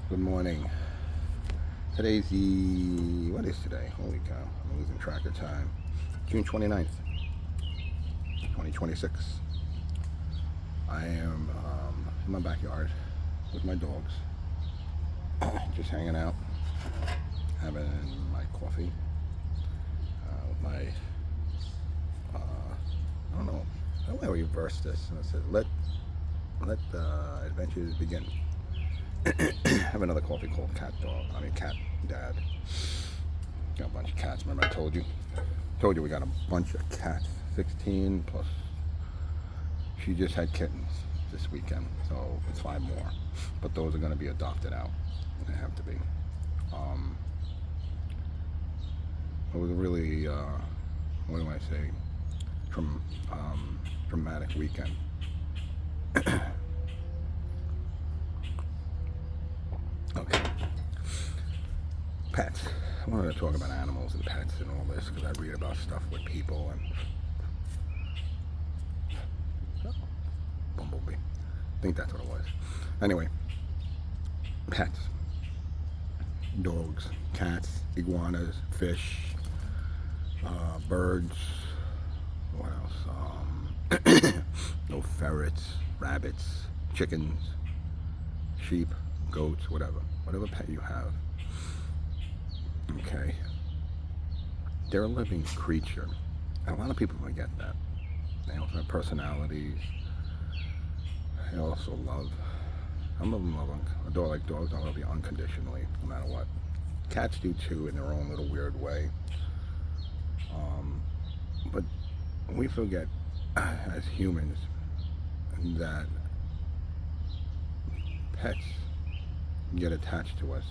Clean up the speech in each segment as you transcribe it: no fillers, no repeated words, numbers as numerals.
Good morning. Today's what is today? Holy cow, I'm losing track of time. June 29th, 2026. I am in my backyard with my dogs, just hanging out, having my coffee, with my, I don't know, how do I reverse this? And it says, let adventures begin. Have another coffee called Cat Dad. Got a bunch of cats. Remember I told you? Told you we got a bunch of cats. 16 plus. She just had kittens this weekend, so it's 5 more. But those are going to be adopted out. They have to be. It was a really, what do I say, dramatic weekend. Okay. Pets. I wanted to talk about animals and pets and all this because I read about stuff with people and bumblebee. I think that's what it was. Anyway, pets, dogs, cats, iguanas, fish, birds. What else? No ferrets, rabbits, chickens, sheep, goats, whatever pet you have. Okay, they're a living creature. And a lot of people forget that. They also have personalities. They also love. Some of them love a dog like dogs. I love you unconditionally, no matter what. Cats do too, in their own little weird way. But we forget, as humans, that pets get attached to us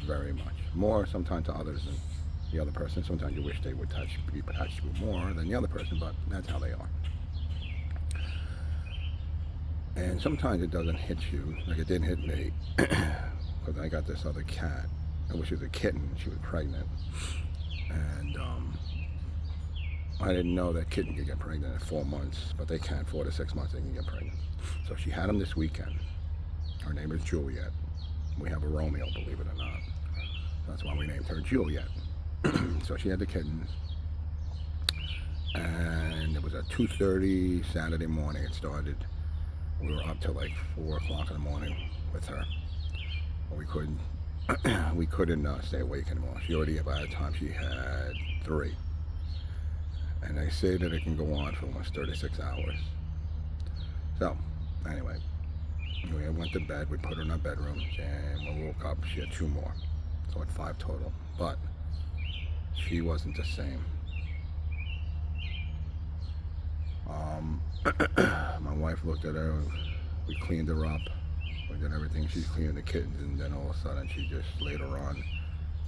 very much. More sometimes to others than the other person. Sometimes you wish they would be attached to you more than the other person, but that's how they are. And sometimes it doesn't hit you, like it didn't hit me, because I got this other cat, which was a kitten. She was pregnant, and I didn't know that kitten could get pregnant at 4 months, but they can. 4 to 6 months they can get pregnant. So she had him this weekend. Her name is Juliet. We have a Romeo, believe it or not. That's why we named her Juliet. So she had the kittens, and it was at 2:30 Saturday morning. It started. We were up till like 4 o'clock in the morning with her. But we couldn't stay awake anymore. She already, by the time she had 3. And they say that it can go on for almost 36 hours. So, anyway, we went to bed. We put her in our bedroom, and when we woke up, she had 2 more. So at 5 total. But she wasn't the same. My wife looked at her. We cleaned her up. We did everything. She's cleaning the kittens, and then all of a sudden, she just later on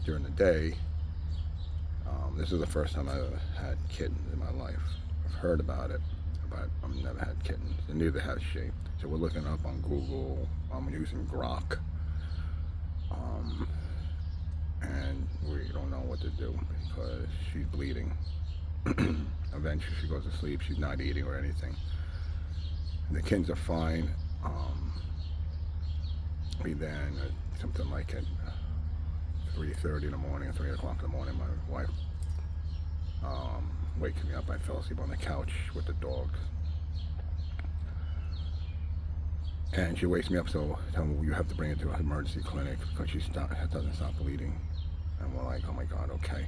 during the day. This is the first time I've ever had kittens in my life. I've heard about it, but I've never had kittens, and neither has she. So we're looking up on Google. I'm using Grok, and we don't know what to do because she's bleeding. Eventually, she goes to sleep. She's not eating or anything. And the kittens are fine. We then something like at 3:30 in the morning, 3 o'clock in the morning, my wife wakes me up. I fell asleep on the couch with the dogs. And she wakes me up, so tell me you have to bring her to an emergency clinic because she doesn't stop bleeding. And we're like, oh my God, okay.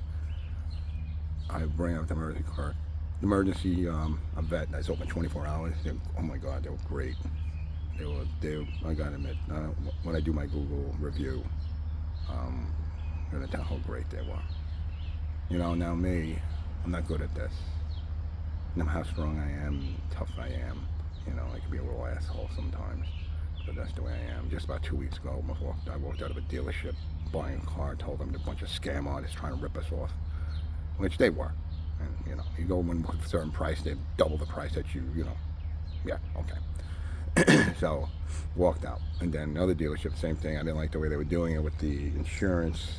I bring her to the emergency a vet that's open 24 hours. Oh my God, they were great. I gotta admit, when I do my Google review, I'm gonna tell how great they were. You know, now me, I'm not good at this. No matter how strong I am, tough I am, you know, I can be a little asshole sometimes, but that's the way I am. Just about 2 weeks ago, I walked out of a dealership buying a car, told them a bunch of scam artists trying to rip us off, which they were. And, you know, you go in with a certain price, they double the price that you know. Yeah, okay. So, walked out. And then another dealership, same thing. I didn't like the way they were doing it with the insurance.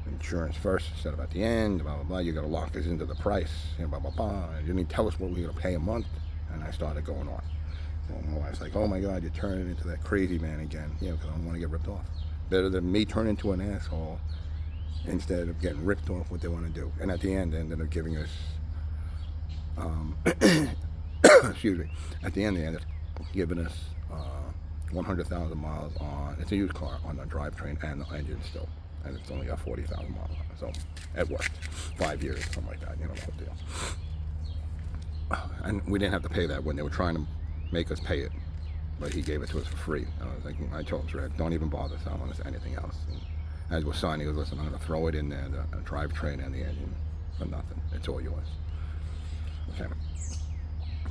Insurance first instead of at the end, blah, blah, blah. You got to lock us into the price, and blah, blah, blah. And you didn't tell us what we were going to pay a month. And I started going on. So my wife's like, oh my God, you're turning into that crazy man again. Yeah, because I don't want to get ripped off. Better than me turn into an asshole instead of getting ripped off what they want to do. And at the end, they ended up giving us, excuse me, at the end they ended up giving us 100,000 miles on, it's a used car, on the drivetrain and the engine still. And it's only got 40,000 miles on it. So it worked. 5 years, something like that, you know, the whole deal. And we didn't have to pay that when they were trying to make us pay it. But he gave it to us for free. I was like, I told him, don't even bother selling us anything else. And as we're signing, he goes, listen, I'm going to throw it in there, the drivetrain and the engine, for nothing. It's all yours. Okay.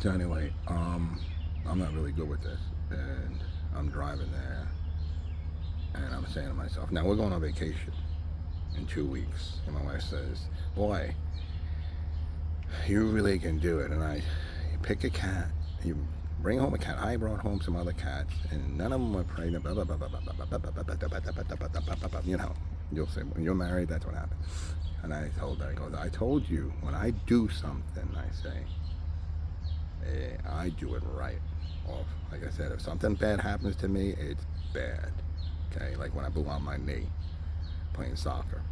So anyway, I'm not really good with this. And I'm driving there. And I'm saying to myself, now we're going on vacation in 2 weeks. And my wife says, boy, you really can do it. And you pick a cat, you bring home a cat. I brought home some other cats, and none of them were pregnant. You know, you'll say, when you're married, that's what happens. And I told her, I told you, when I do something, I say, I do it right. Or, like I said, if something bad happens to me, it's bad. Okay, like when I blew out my knee playing soccer.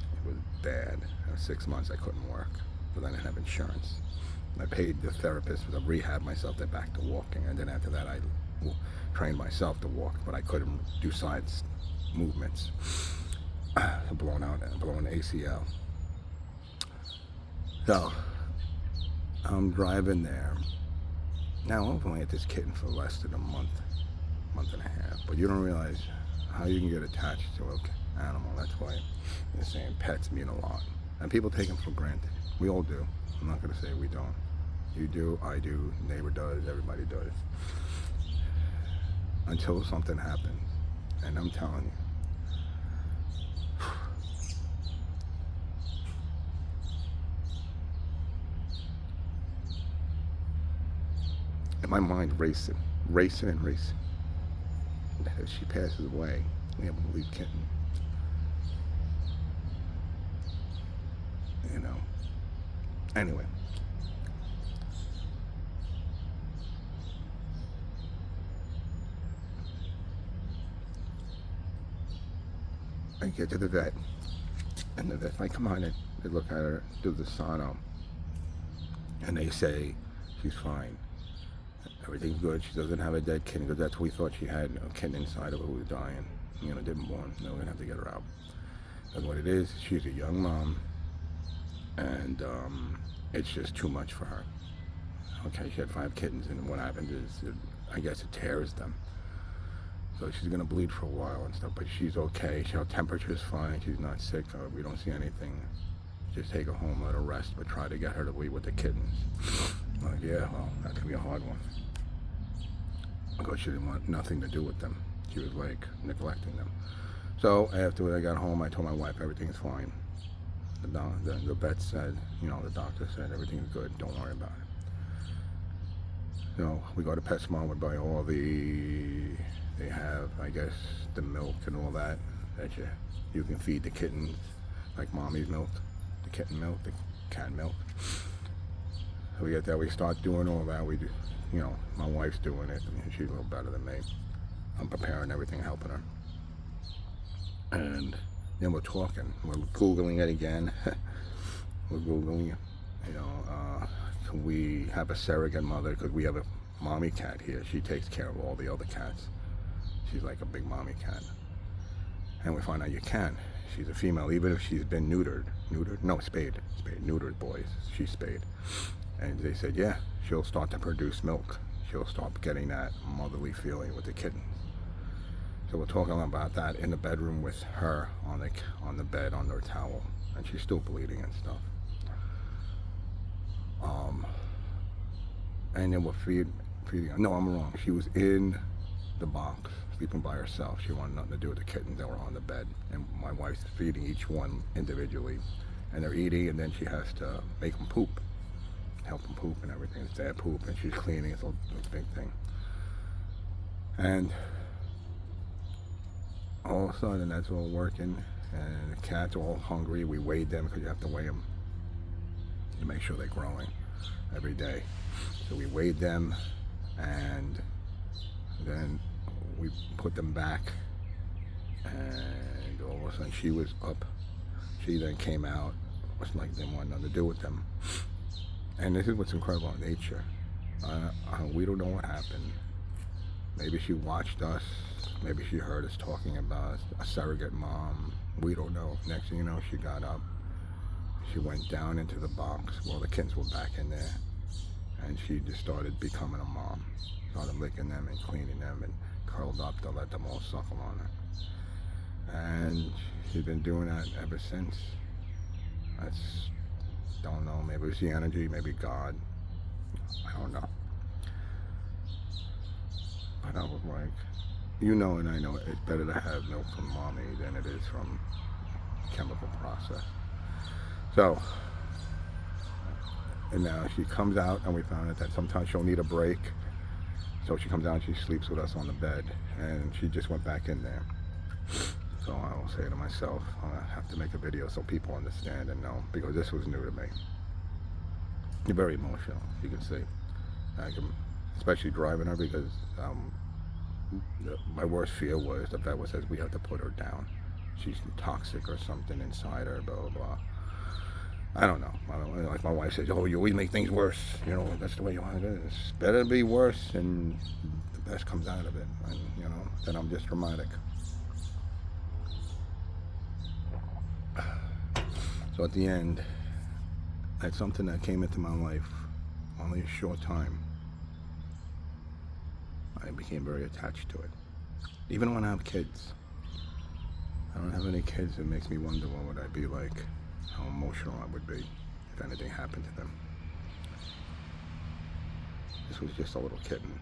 It was bad. For 6 months I couldn't work, but I didn't have insurance. I paid the therapist to rehab myself then back to walking, and then after that I trained myself to walk, but I couldn't do side movements. Blown ACL. So I'm driving there. Now I've only had this kitten for less than a month and a half, but you don't realize how you can get attached to an animal. That's why they're saying pets mean a lot. And people take them for granted. We all do. I'm not going to say we don't. You do, I do, neighbor does, everybody does. Until something happens. And I'm telling you. And my mind racing. If she passes away, we have a leave kitten. You know. Anyway. I get to the vet, and the vet's like, come on in. They look at her, do the sono, and they say she's fine. Everything's good. She doesn't have a dead kitten, because that's what we thought she had, a kitten inside of her who was dying. You know, didn't born. No, we're gonna have to get her out. And what it is, she's a young mom, and it's just too much for her. Okay, she had 5 kittens, and what happens is, I guess it tears them. So she's gonna bleed for a while and stuff, but she's okay. Her temperature's fine. She's not sick. We don't see anything. Just take her home, let her rest, but try to get her to leave with the kittens. I'm like, yeah, well, that's gonna be a hard one. Because she didn't want nothing to do with them. She was like neglecting them. So after I got home, I told my wife everything's fine. The vet said, you know, the doctor said everything's good. Don't worry about it. So we go to PetSmart, we buy all they have, I guess, the milk and all that you can feed the kittens, like mommy's milk, the kitten milk, the cat milk. So we get that, we start doing all that. We do, you know, my wife's doing it. I mean, she's a little better than me. I'm preparing everything, helping her. And then we're talking, we're Googling it again. We're Googling, you know, can we have a surrogate mother, because we have a mommy cat here. She takes care of all the other cats. She's like a big mommy cat. And we find out you can. She's a female, even if she's been spayed, neutered boys, she's spayed. And they said, yeah, she'll start to produce milk. She'll start getting that motherly feeling with the kittens. So we're talking about that in the bedroom with her on the bed under a towel, and she's still bleeding and stuff. And then we're feeding. No, I'm wrong. She was in the box, sleeping by herself. She wanted nothing to do with the kittens that were on the bed, and my wife's feeding each one individually, and they're eating, and then she has to make them poop, help them poop and everything. It's their poop, and she's cleaning. It's a big thing. And all of a sudden, that's all working, and the cats are all hungry. We weighed them, because you have to weigh them to make sure they're growing every day. So we weighed them, and then we put them back, of a sudden she was up. She then came out. It was like they didn't want nothing to do with them. And this is what's incredible in nature. We don't know what happened. Maybe she watched us. Maybe she heard us talking about a surrogate mom. We don't know. Next thing you know, she got up. She went down into the box while the kittens were back in there. And she just started becoming a mom. Started licking them and cleaning them and curled up to let them all suckle on her. And she's been doing that ever since. Don't know, maybe it's the energy, maybe God. I don't know. But I was like, you know and I know it's better to have milk from mommy than it is from chemical process. So, and now she comes out and we found out that sometimes she'll need a break. So she comes out and she sleeps with us on the bed and she just went back in there. So I will say to myself, I have to make a video so people understand and know, because this was new to me. You're very emotional, you can see. Especially driving her, because my worst fear was the vet says we have to put her down. She's toxic or something inside her, blah, blah, blah. I don't know. Like my wife says, oh, you always make things worse. You know, that's the way you want it. It's better to be worse and the best comes out of it. And, you know, then I'm just dramatic. So at the end, that's something that came into my life only a short time. I became very attached to it. Even when I have kids. I don't have any kids. It makes me wonder what would I be like, how emotional I would be if anything happened to them. This was just a little kitten.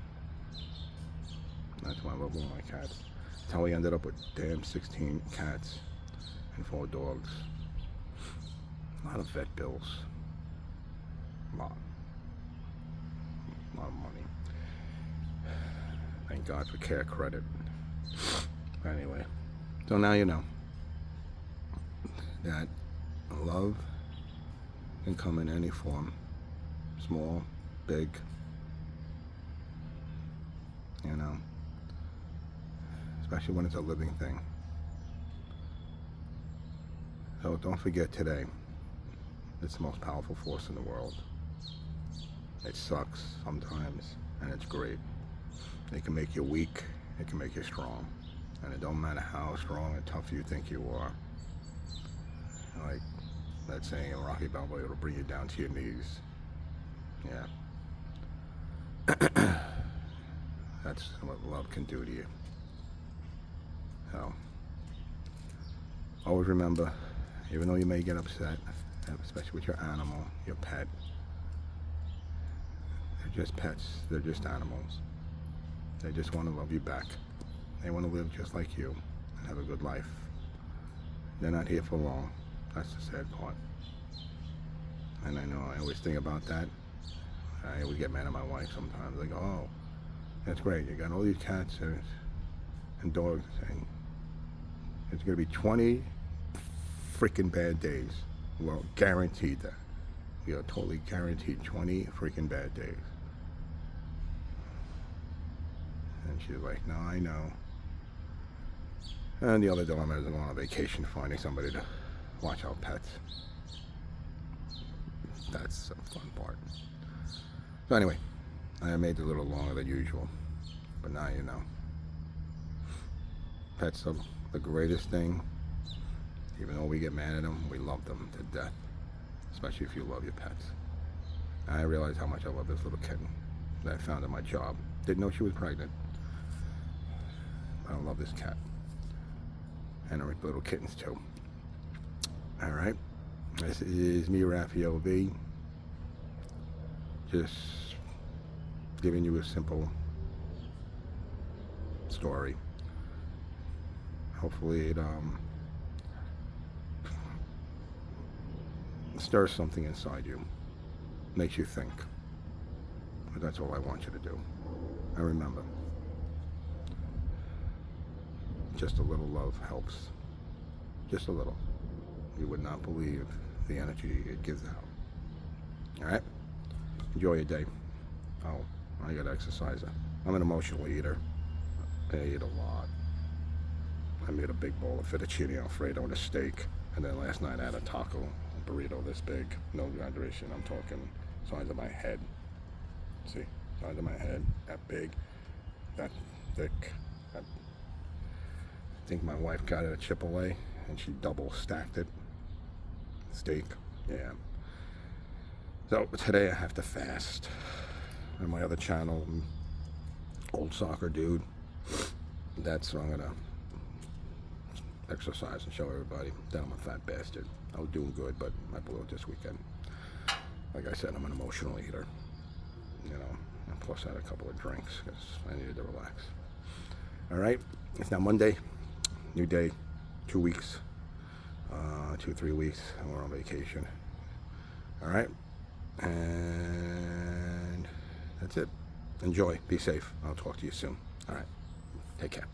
That's why I love all my cats. That's how we ended up with damn 16 cats and 4 dogs. A lot of vet bills. A lot of money. Thank God for Care Credit. Anyway, so now you know that love can come in any form, small, big, you know, especially when it's a living thing. So don't forget today, it's the most powerful force in the world. It sucks sometimes, and it's great. It can make you weak, it can make you strong. And it don't matter how strong and tough you think you are. Like that saying in Rocky Balboa, it'll bring you down to your knees. Yeah. That's what love can do to you. So, always remember, even though you may get upset, especially with your animal, your pet, they're just pets, they're just animals. They just want to love you back. They want to live just like you and have a good life. They're not here for long. That's the sad part. And I know I always think about that. I always get mad at my wife sometimes. Like, oh, that's great. You got all these cats and dogs, and it's going to be 20 freaking bad days. Well, guaranteed that. We are totally guaranteed 20 freaking bad days. And she's like, no, I know. And the other dilemma is going on vacation, finding somebody to watch our pets. That's the fun part. So anyway, I made it a little longer than usual, but now you know. Pets are the greatest thing. Even though we get mad at them, we love them to death. Especially if you love your pets. I realized how much I love this little kitten that I found at my job. Didn't know she was pregnant. I love this cat. And our little kittens too. Alright. This is me, Raphael V. Just giving you a simple story. Hopefully it stirs something inside you. Makes you think. But that's all I want you to do. And remember, just a little love helps. Just a little. You would not believe the energy it gives out. Alright? Enjoy your day. Oh, I got exerciser. I'm an emotional eater. I eat a lot. I made a big bowl of fettuccine alfredo and a steak. And then last night I had a taco, a burrito this big. No exaggeration. I'm talking size of my head. See? Size of my head. That big. That thick. I think my wife got it at Chipotle and she double stacked it. Steak. Yeah. So today I have to fast. On my other channel, Old Soccer Dude, that's what I'm gonna exercise and show everybody that I'm a fat bastard. I was doing good, but I blew it this weekend. Like I said, I'm an emotional eater, you know, and plus I had a couple of drinks because I needed to relax. All right, it's now Monday, new day, 2 weeks, 2-3 weeks, and we're on vacation. All right, and that's it. Enjoy. Be safe. I'll talk to you soon. All right. Take care.